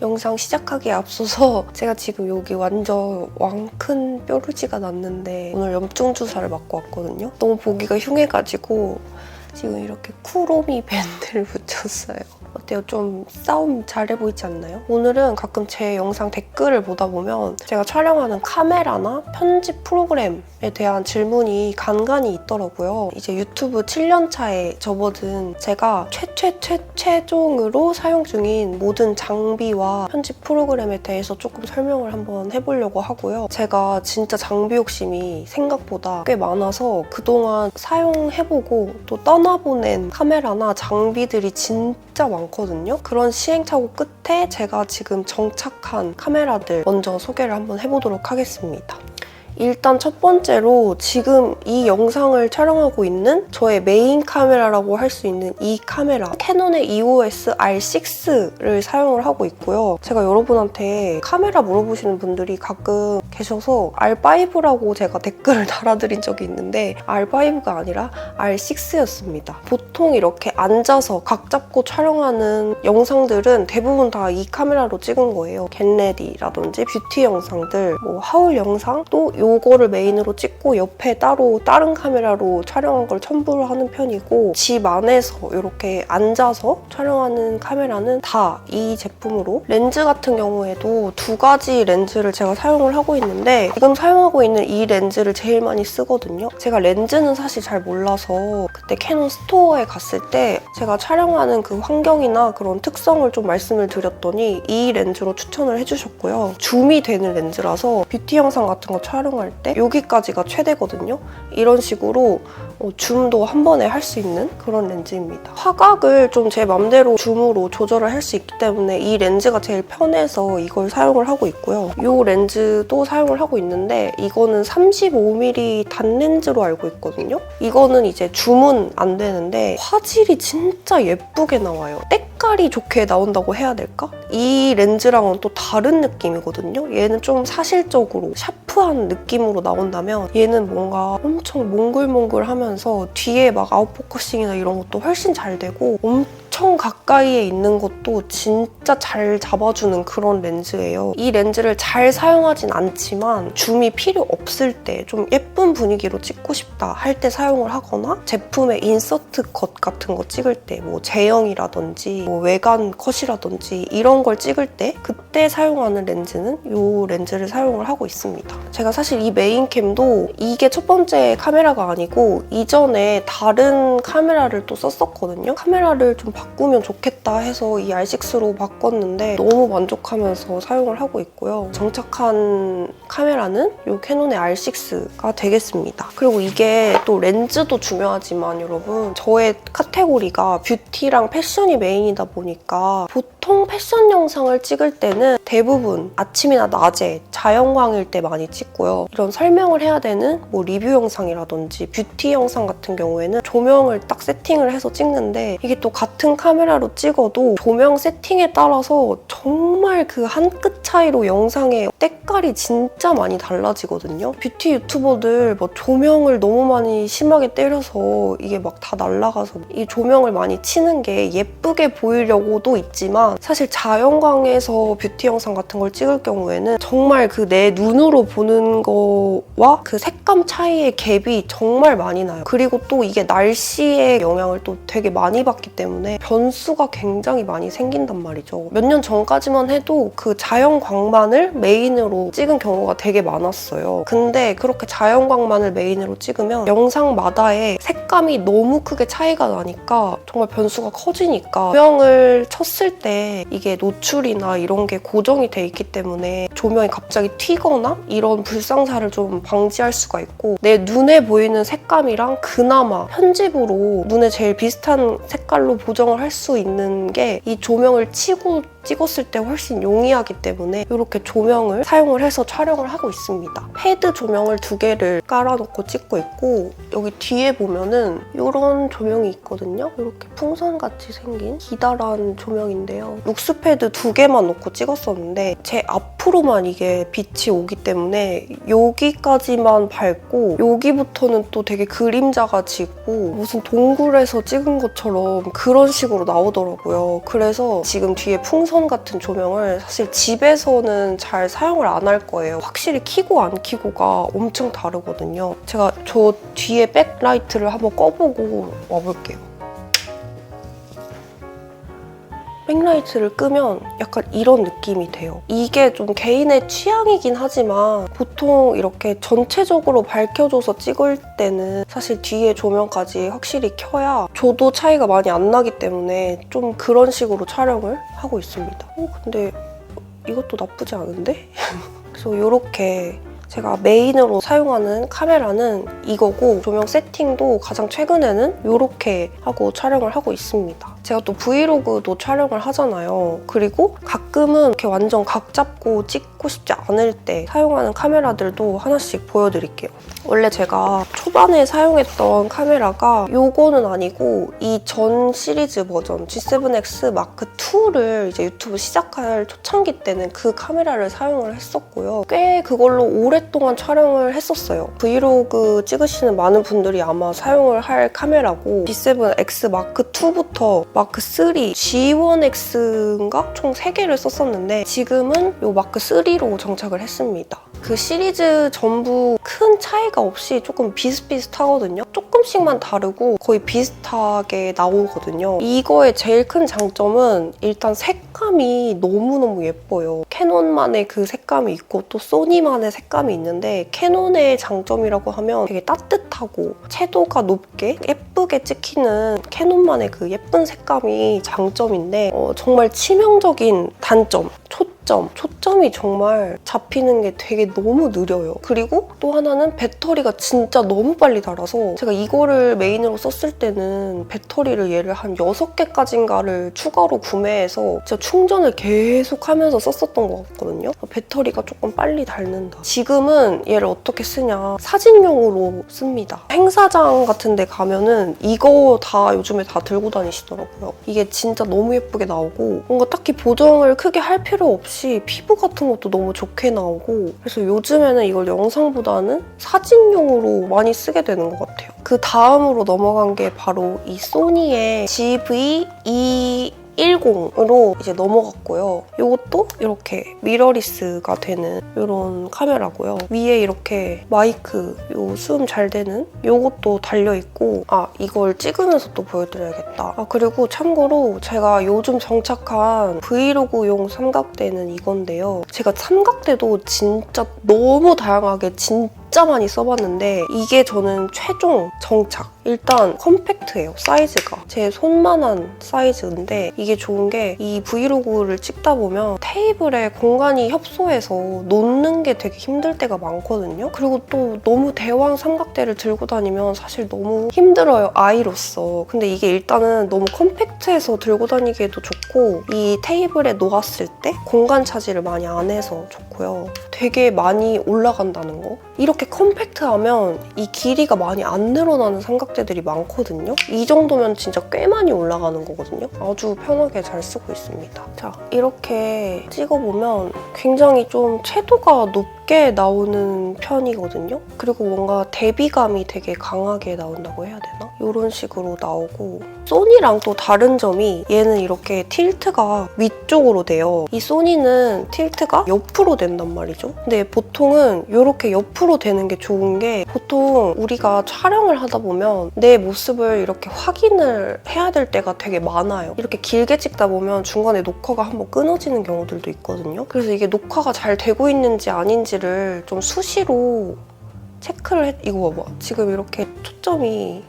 영상 시작하기에 앞서서 제가 지금 여기 완전 왕큰 뾰루지가 났는데 오늘 염증 주사를 맞고 왔거든요. 너무 보기가 흉해가지고 지금 이렇게 쿠로미 밴드를 붙였어요. 어때요? 좀 싸움 잘해 보이지 않나요? 오늘은 가끔 제 영상 댓글을 보다 보면 제가 촬영하는 카메라나 편집 프로그램에 대한 질문이 간간이 있더라고요. 이제 유튜브 7년차에 접어든 제가 최종으로 사용 중인 모든 장비와 편집 프로그램에 대해서 조금 설명을 한번 해보려고 하고요. 제가 진짜 장비 욕심이 생각보다 꽤 많아서 그동안 사용해보고 또 떠나보낸 카메라나 장비들이 진짜 많거든요. 그런 시행착오 끝에 제가 지금 정착한 카메라들 먼저 소개를 한번 해보도록 하겠습니다. 일단 첫 번째로 지금 이 영상을 촬영하고 있는 저의 메인 카메라라고 할 수 있는 이 카메라, 캐논의 EOS R6를 사용을 하고 있고요. 제가 여러분한테 카메라 물어보시는 분들이 가끔 계셔서 R5라고 제가 댓글을 달아드린 적이 있는데 R5가 아니라 R6였습니다. 보통 이렇게 앉아서 각 잡고 촬영하는 영상들은 대부분 다 이 카메라로 찍은 거예요. 겟레디라든지 뷰티 영상들, 뭐 하울 영상, 또 요거를 메인으로 찍고 옆에 따로 다른 카메라로 촬영한 걸 첨부를 하는 편이고 집 안에서 이렇게 앉아서 촬영하는 카메라는 다 이 제품으로 렌즈 같은 경우에도 두 가지 렌즈를 제가 사용을 하고 있는데 지금 사용하고 있는 이 렌즈를 제일 많이 쓰거든요. 제가 렌즈는 사실 잘 몰라서 그때 캐논 스토어에 갔을 때 제가 촬영하는 그 환경이나 그런 특성을 좀 말씀을 드렸더니 이 렌즈로 추천을 해주셨고요. 줌이 되는 렌즈라서 뷰티 영상 같은 거 촬영할 때 여기까지가 최대거든요. 이런 식으로 줌도 한 번에 할 수 있는 그런 렌즈입니다. 화각을 좀 제 맘대로 줌으로 조절을 할 수 있기 때문에 이 렌즈가 제일 편해서 이걸 사용을 하고 있고요. 이 렌즈도 사용을 하고 있는데 이거는 35mm 단렌즈로 알고 있거든요. 이거는 이제 줌은 안 되는데 화질이 진짜 예쁘게 나와요. 색깔이 좋게 나온다고 해야 될까? 이 렌즈랑은 또 다른 느낌이거든요. 얘는 좀 사실적으로 샤프한 느낌으로 나온다면 얘는 뭔가 엄청 몽글몽글하면서 뒤에 막 아웃포커싱이나 이런 것도 훨씬 잘 되고 엄청 가까이에 있는 것도 진짜 잘 잡아주는 그런 렌즈예요. 이 렌즈를 잘 사용하진 않지만 줌이 필요 없을 때 좀 예쁜 분위기로 찍고 싶다 할 때 사용을 하거나 제품의 인서트 컷 같은 거 찍을 때 뭐 제형이라든지 뭐 외관 컷이라든지 이런 걸 찍을 때 그때 사용하는 렌즈는 이 렌즈를 사용을 하고 있습니다. 제가 사실 이 메인캠도 이게 첫 번째 카메라가 아니고 이전에 다른 카메라를 또 썼었거든요. 카메라를 좀 바꾸면 좋겠다 해서 이 R6로 바꿨는데 너무 만족하면서 사용을 하고 있고요. 정착한 카메라는 이 캐논의 R6가 되겠습니다. 그리고 이게 또 렌즈도 중요하지만 여러분 저의 카테고리가 뷰티랑 패션이 메인이다 보니까 보통 패션 영상을 찍을 때는 대부분 아침이나 낮에 자연광일 때 많이 찍고요. 이런 설명을 해야 되는 뭐 리뷰 영상이라든지 뷰티 영상 같은 경우에는 조명을 딱 세팅을 해서 찍는데 이게 또 같은 카메라로 찍어도 조명 세팅에 따라서 정말 그 한 끗 차이로 영상의 때깔이 진짜 많이 달라지거든요. 뷰티 유튜버들 뭐 조명을 너무 많이 심하게 때려서 이게 막 다 날아가서 이 조명을 많이 치는 게 예쁘게 보이려고도 있지만 사실 자연광에서 뷰티 영상 같은 걸 찍을 경우에는 정말 그 내 눈으로 보는 거와 그 색감 차이의 갭이 정말 많이 나요. 그리고 또 이게 날씨의 영향을 또 되게 많이 받기 때문에 변수가 굉장히 많이 생긴단 말이죠. 몇 년 전까지만 해도 그 자연광만을 메인으로 찍은 경우가 되게 많았어요. 근데 그렇게 자연광만을 메인으로 찍으면 영상마다의 색감이 너무 크게 차이가 나니까 정말 변수가 커지니까 조명을 쳤을 때 이게 노출이나 이런 게 고정이 돼 있기 때문에 조명이 갑자기 튀거나 이런 불상사를 좀 방지할 수가 있고 내 눈에 보이는 색감이랑 그나마 편집으로 눈에 제일 비슷한 색깔로 보정을 할 수 있는 게 이 조명을 치고 찍었을 때 훨씬 용이하기 때문에 이렇게 조명을 사용을 해서 촬영을 하고 있습니다. 패드 조명을 2개를 깔아놓고 찍고 있고 여기 뒤에 보면은 이런 조명이 있거든요. 이렇게 풍선같이 생긴 기다란 조명인데요. 룩스 패드 2개만 놓고 찍었었는데 제 앞으로만 이게 빛이 오기 때문에 여기까지만 밝고 여기부터는 또 되게 그림자가 지고 무슨 동굴에서 찍은 것처럼 그런 방식으로 나오더라고요. 그래서 지금 뒤에 풍선 같은 조명을 사실 집에서는 잘 사용을 안 할 거예요. 확실히 켜고 안 켜고가 엄청 다르거든요. 제가 저 뒤에 백라이트를 한번 꺼보고 와볼게요. 백라이트를 끄면 약간 이런 느낌이 돼요. 이게 좀 개인의 취향이긴 하지만 보통 이렇게 전체적으로 밝혀줘서 찍을 때는 사실 뒤에 조명까지 확실히 켜야 조도 차이가 많이 안 나기 때문에 좀 그런 식으로 촬영을 하고 있습니다. 근데 이것도 나쁘지 않은데? 그래서 이렇게 제가 메인으로 사용하는 카메라는 이거고 조명 세팅도 가장 최근에는 이렇게 하고 촬영을 하고 있습니다. 제가 또 브이로그도 촬영을 하잖아요. 그리고 가끔은 이렇게 완전 각 잡고 찍고 싶지 않을 때 사용하는 카메라들도 하나씩 보여드릴게요. 원래 제가 초반에 사용했던 카메라가 이거는 아니고 이 전 시리즈 버전 G7X Mark II를 이제 유튜브 시작할 초창기 때는 그 카메라를 사용을 했었고요. 꽤 그걸로 오랫동안 촬영을 했었어요. 브이로그 찍으시는 많은 분들이 아마 사용을 할 카메라고 G7X Mark II부터 마크 3, G1X인가? 총 3개를 썼었는데 지금은 이 마크 3로 정착을 했습니다. 그 시리즈 전부 큰 차이가 없이 조금 비슷비슷하거든요. 조금씩만 다르고 거의 비슷하게 나오거든요. 이거의 제일 큰 장점은 일단 색감이 너무너무 예뻐요. 캐논만의 그 색감이 있고 또 소니만의 색감이 있는데 캐논의 장점이라고 하면 되게 따뜻하고 채도가 높게 예쁘게 찍히는 캐논만의 그 예쁜 색감이 장점인데 정말 치명적인 단점, 초점이 정말 잡히는 게 되게 너무 느려요. 그리고 또 하나는 배터리가 진짜 너무 빨리 닳아서 제가 이거를 메인으로 썼을 때는 배터리를 얘를 한 6개까지인가를 추가로 구매해서 진짜 충전을 계속 하면서 썼었던 것 같거든요. 배터리가 조금 빨리 닳는다. 지금은 얘를 어떻게 쓰냐, 사진용으로 씁니다. 행사장 같은 데 가면은 이거 다 요즘에 다 들고 다니시더라고요. 이게 진짜 너무 예쁘게 나오고 뭔가 딱히 보정을 크게 할 필요 없이 피부 같은 것도 너무 좋게 나오고 그래서 요즘에는 이걸 영상보다는 사진용으로 많이 쓰게 되는 것 같아요. 그 다음으로 넘어간 게 바로 이 소니의 GV-E10으로 이제 넘어갔고요. 이것도 이렇게 미러리스가 되는 이런 카메라고요. 위에 이렇게 마이크, 요 수음 잘 되는 이것도 달려있고 이걸 찍으면서 또 보여드려야겠다. 그리고 참고로 제가 요즘 정착한 브이로그용 삼각대는 이건데요. 제가 삼각대도 진짜 너무 다양하게 진짜 많이 써봤는데 이게 저는 최종 정착. 일단 컴팩트해요, 사이즈가. 제 손만한 사이즈인데 이게 좋은 게 이 브이로그를 찍다 보면 테이블에 공간이 협소해서 놓는 게 되게 힘들 때가 많거든요. 그리고 또 너무 대왕 삼각대를 들고 다니면 사실 너무 힘들어요, 아이로서. 근데 이게 일단은 너무 컴팩트해서 들고 다니기에도 좋고 이 테이블에 놓았을 때 공간 차지를 많이 안 해서 좋고요. 되게 많이 올라간다는 거. 이렇게 컴팩트하면 이 길이가 많이 안 늘어나는 삼각대들이 많거든요. 이 정도면 진짜 꽤 많이 올라가는 거거든요. 아주 편하게 잘 쓰고 있습니다. 자, 이렇게 찍어보면 굉장히 좀 채도가 높게 나오는 편이거든요. 그리고 뭔가 대비감이 되게 강하게 나온다고 해야 되나? 이런 식으로 나오고 소니랑 또 다른 점이 얘는 이렇게 틸트가 위쪽으로 돼요. 이 소니는 틸트가 옆으로 된단 말이죠. 근데 보통은 이렇게 옆으로 되는 게 좋은 게 보통 우리가 촬영을 하다 보면 내 모습을 이렇게 확인을 해야 될 때가 되게 많아요. 이렇게 길게 찍다 보면 중간에 녹화가 한번 끊어지는 경우들도 있거든요. 그래서 이게 녹화가 잘 되고 있는지 아닌지를 좀 수시로 체크를 이거 봐봐. 지금 이렇게 초점이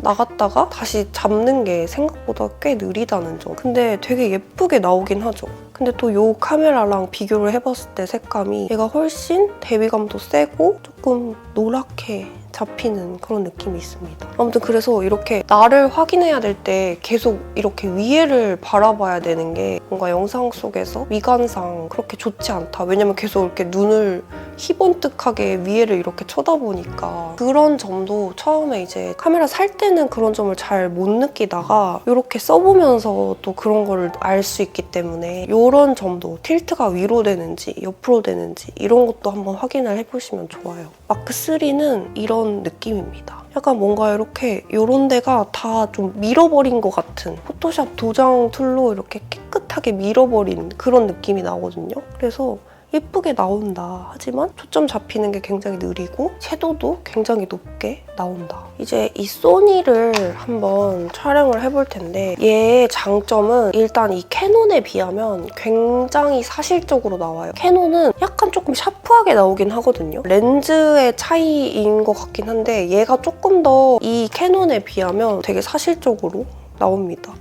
나갔다가 다시 잡는 게 생각보다 꽤 느리다는 점. 근데 되게 예쁘게 나오긴 하죠. 근데 또 이 카메라랑 비교를 해봤을 때 색감이 얘가 훨씬 대비감도 세고 조금 노랗게 잡히는 그런 느낌이 있습니다. 아무튼 그래서 이렇게 나를 확인해야 될 때 계속 이렇게 위에를 바라봐야 되는 게 뭔가 영상 속에서 미관상 그렇게 좋지 않다. 왜냐면 계속 이렇게 눈을 희번뜩하게 위에를 이렇게 쳐다보니까 그런 점도 처음에 이제 카메라 살 때는 그런 점을 잘 못 느끼다가 이렇게 써보면서 또 그런 걸 알 수 있기 때문에 이런 점도 틸트가 위로 되는지 옆으로 되는지 이런 것도 한번 확인을 해보시면 좋아요. 마크 3는 이런 이런 느낌입니다. 약간 뭔가 이렇게 이런 데가 다 좀 밀어버린 것 같은, 포토샵 도장 툴로 이렇게 깨끗하게 밀어버린 그런 느낌이 나거든요. 그래서 예쁘게 나온다. 하지만 초점 잡히는 게 굉장히 느리고 채도도 굉장히 높게 나온다. 이제 이 소니를 한번 촬영을 해볼 텐데, 얘의 장점은 일단 이 캐논에 비하면 굉장히 사실적으로 나와요. 캐논은 약간 조금 샤프하게 나오긴 하거든요. 렌즈의 차이인 것 같긴 한데 얘가 조금 더 이 캐논에 비하면 되게 사실적으로 나옵니다.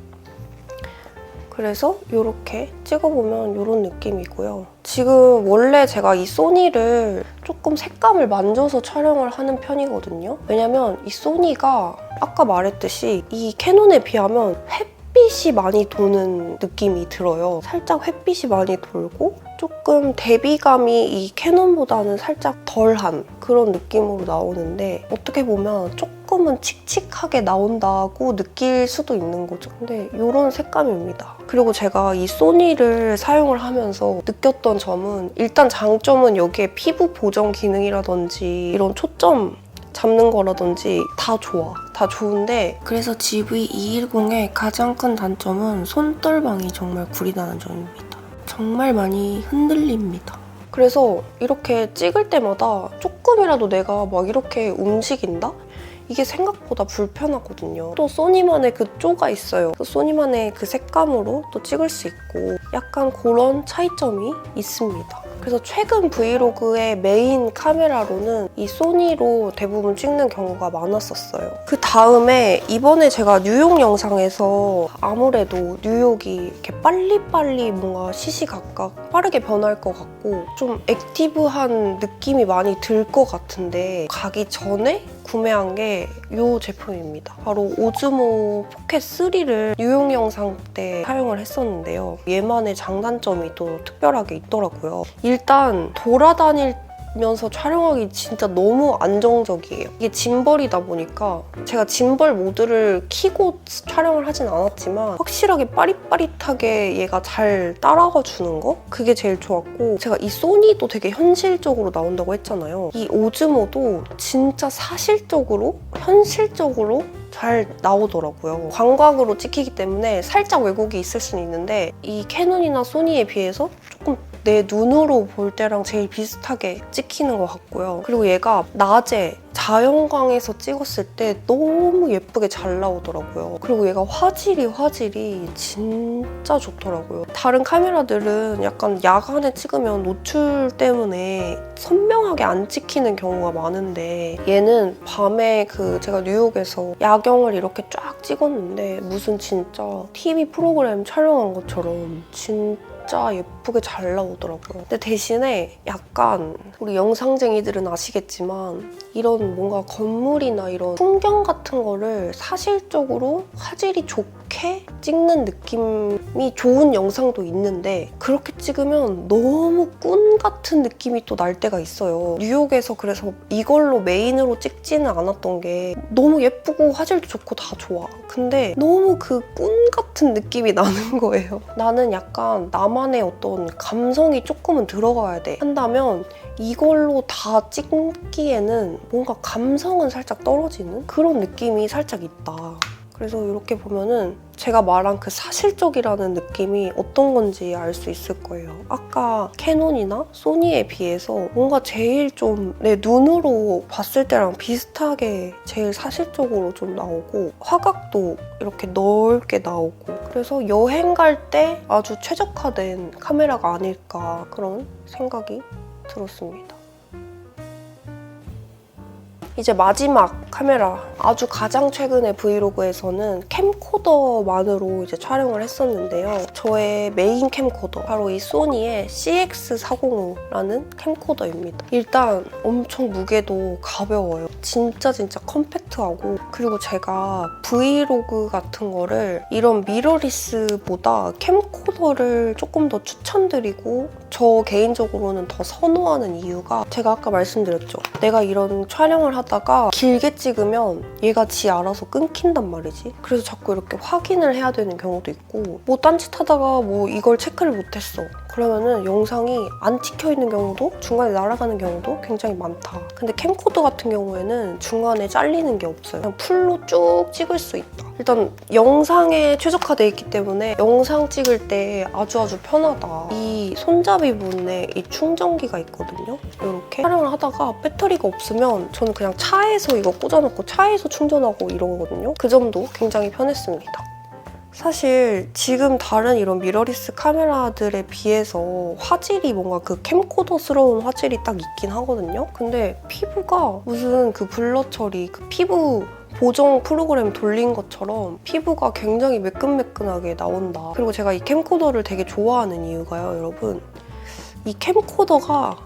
그래서 이렇게 찍어보면 이런 느낌이고요. 지금 원래 제가 이 소니를 조금 색감을 만져서 촬영을 하는 편이거든요. 왜냐면 이 소니가 아까 말했듯이 이 캐논에 비하면 햇빛이 많이 도는 느낌이 들어요. 살짝 햇빛이 많이 돌고 조금 대비감이 이 캐논보다는 살짝 덜한 그런 느낌으로 나오는데, 어떻게 보면 조금은 칙칙하게 나온다고 느낄 수도 있는 거죠. 근데 이런 색감입니다. 그리고 제가 이 소니를 사용을 하면서 느꼈던 점은, 일단 장점은 여기에 피부 보정 기능이라든지 이런 초점 잡는 거라든지 다 좋아. 다 좋은데, 그래서 GV210의 가장 큰 단점은 손떨방이 정말 구리다는 점입니다. 정말 많이 흔들립니다. 그래서 이렇게 찍을 때마다 조금이라도 내가 막 이렇게 움직인다? 이게 생각보다 불편하거든요. 또 소니만의 그 쪼가 있어요. 또 소니만의 그 색감으로 또 찍을 수 있고 약간 그런 차이점이 있습니다. 그래서 최근 브이로그의 메인 카메라로는 이 소니로 대부분 찍는 경우가 많았었어요. 그 다음에 이번에 제가 뉴욕 영상에서 아무래도 뉴욕이 이렇게 빨리빨리 뭔가 시시각각 빠르게 변할 것 같고 좀 액티브한 느낌이 많이 들 것 같은데, 가기 전에 구매한 게 이 제품입니다. 바로 오즈모 포켓 3를 뉴욕 영상 때 사용을 했었는데요. 얘만의 장단점이 또 특별하게 있더라고요. 일단 돌아다니면서 촬영하기 진짜 너무 안정적이에요. 이게 짐벌이다 보니까 제가 짐벌 모드를 켜고 촬영을 하진 않았지만 확실하게 빠릿빠릿하게 얘가 잘 따라가 주는 거? 그게 제일 좋았고, 제가 이 소니도 되게 현실적으로 나온다고 했잖아요. 이 오즈모도 진짜 사실적으로, 현실적으로 잘 나오더라고요. 광각으로 찍히기 때문에 살짝 왜곡이 있을 수는 있는데 이 캐논이나 소니에 비해서 조금 내 눈으로 볼 때랑 제일 비슷하게 찍히는 것 같고요. 그리고 얘가 낮에 자연광에서 찍었을 때 너무 예쁘게 잘 나오더라고요. 그리고 얘가 화질이 진짜 좋더라고요. 다른 카메라들은 약간 야간에 찍으면 노출 때문에 선명하게 안 찍히는 경우가 많은데, 얘는 밤에 제가 뉴욕에서 야경을 이렇게 쫙 찍었는데 무슨 진짜 TV 프로그램 촬영한 것처럼 진짜 예쁘게 잘 나오더라고요. 근데 대신에 약간 우리 영상쟁이들은 아시겠지만 이런 뭔가 건물이나 이런 풍경 같은 거를 사실적으로 화질이 좋게 찍는 느낌이 좋은 영상도 있는데, 그렇게 찍으면 너무 꾼 같은 느낌이 또 날 때가 있어요. 뉴욕에서 그래서 이걸로 메인으로 찍지는 않았던 게 너무 예쁘고 화질도 좋고 다 좋아. 근데 너무 그 꾼 같은 느낌이 나는 거예요. 나는 약간 나만의 어떤 감성이 조금은 들어가야 돼 한다면 이걸로 다 찍기에는 뭔가 감성은 살짝 떨어지는 그런 느낌이 살짝 있다. 그래서 이렇게 보면은 제가 말한 그 사실적이라는 느낌이 어떤 건지 알 수 있을 거예요. 아까 캐논이나 소니에 비해서 뭔가 제일 좀 내 눈으로 봤을 때랑 비슷하게 제일 사실적으로 좀 나오고, 화각도 이렇게 넓게 나오고, 그래서 여행 갈 때 아주 최적화된 카메라가 아닐까 그런 생각이 들었습니다. 이제 마지막 카메라, 아주 가장 최근의 브이로그에서는 캠코더만으로 이제 촬영을 했었는데요. 저의 메인 캠코더, 바로 이 소니의 CX405라는 캠코더입니다. 일단 엄청 무게도 가벼워요. 진짜 컴팩트하고, 그리고 제가 브이로그 같은 거를 이런 미러리스보다 캠코더를 조금 더 추천드리고 저 개인적으로는 더 선호하는 이유가, 제가 아까 말씀드렸죠. 내가 이런 촬영을 하다가 길게 찍으면 얘가 지 알아서 끊긴단 말이지. 그래서 자꾸 이렇게 확인을 해야 되는 경우도 있고, 뭐 딴짓하다가 뭐 이걸 체크를 못했어. 그러면은 영상이 안 찍혀 있는 경우도 중간에 날아가는 경우도 굉장히 많다. 근데 캠코더 같은 경우에는 중간에 잘리는 게 없어요. 그냥 풀로 쭉 찍을 수 있다. 일단 영상에 최적화되어 있기 때문에 영상 찍을 때 아주 편하다. 이 손잡이 부분에 이 충전기가 있거든요. 이렇게 촬영을 하다가 배터리가 없으면 저는 그냥 차에서 이거 꽂아놓고 차에서 충전하고 이러거든요. 그 점도 굉장히 편했습니다. 사실 지금 다른 이런 미러리스 카메라들에 비해서 화질이 뭔가 그 캠코더스러운 화질이 딱 있긴 하거든요. 근데 피부가 무슨 그 블러 처리, 그 피부 보정 프로그램 돌린 것처럼 피부가 굉장히 매끈매끈하게 나온다. 그리고 제가 이 캠코더를 되게 좋아하는 이유가요, 여러분. 이 캠코더가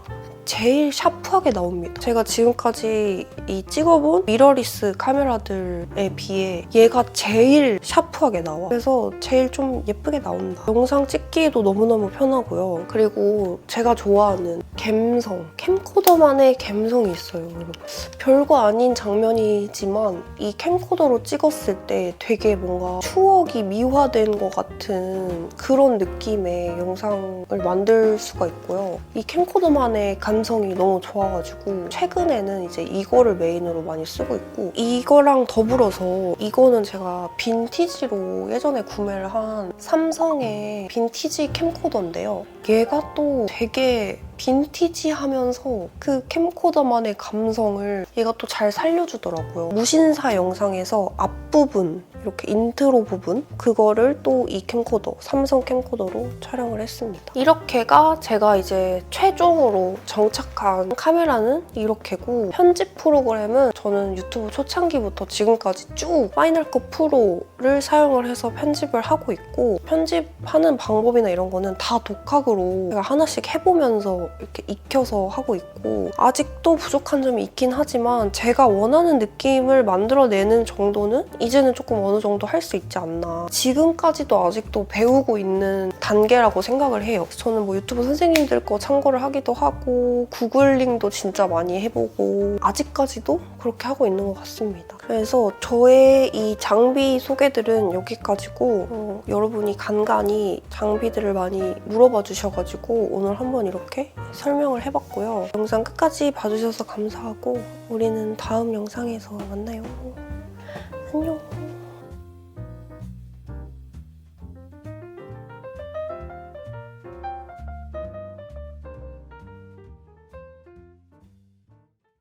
제일 샤프하게 나옵니다. 제가 지금까지 이 찍어본 미러리스 카메라들에 비해 얘가 제일 샤프하게 나와. 그래서 제일 좀 예쁘게 나온다. 영상 찍기에도 너무너무 편하고요. 그리고 제가 좋아하는 감성, 캠코더만의 감성이 있어요, 여러분. 별거 아닌 장면이지만 이 캠코더로 찍었을 때 되게 뭔가 추억이 미화된 것 같은 그런 느낌의 영상을 만들 수가 있고요. 이 캠코더만의 감성이 너무 좋아가지고 최근에는 이제 이거를 메인으로 많이 쓰고 있고, 이거랑 더불어서 이거는 제가 빈티지로 예전에 구매를 한 삼성의 빈티지 캠코더인데요. 얘가 또 되게 빈티지하면서 그 캠코더만의 감성을 얘가 또 잘 살려주더라고요. 무신사 영상에서 앞부분, 이렇게 인트로 부분, 그거를 또 이 캠코더, 삼성 캠코더로 촬영을 했습니다. 이렇게가 제가 이제 최종으로 정착한 카메라는 이렇게고, 편집 프로그램은 저는 유튜브 초창기부터 지금까지 쭉 파이널 컷 프로를 사용을 해서 편집을 하고 있고, 편집하는 방법이나 이런 거는 다 독학으로 제가 하나씩 해보면서 이렇게 익혀서 하고 있고, 아직도 부족한 점이 있긴 하지만 제가 원하는 느낌을 만들어내는 정도는 이제는 조금 어느 정도 할 수 있지 않나. 지금까지도 아직도 배우고 있는 단계라고 생각을 해요. 저는 뭐 유튜브 선생님들 거 참고를 하기도 하고 구글링도 진짜 많이 해보고 아직까지도 그렇게 하고 있는 것 같습니다. 그래서 저의 이 장비 소개들은 여기까지고, 여러분이 간간히 장비들을 많이 물어봐 주셔가지고 오늘 한번 이렇게 설명을 해봤고요. 영상 끝까지 봐주셔서 감사하고 우리는 다음 영상에서 만나요. 안녕.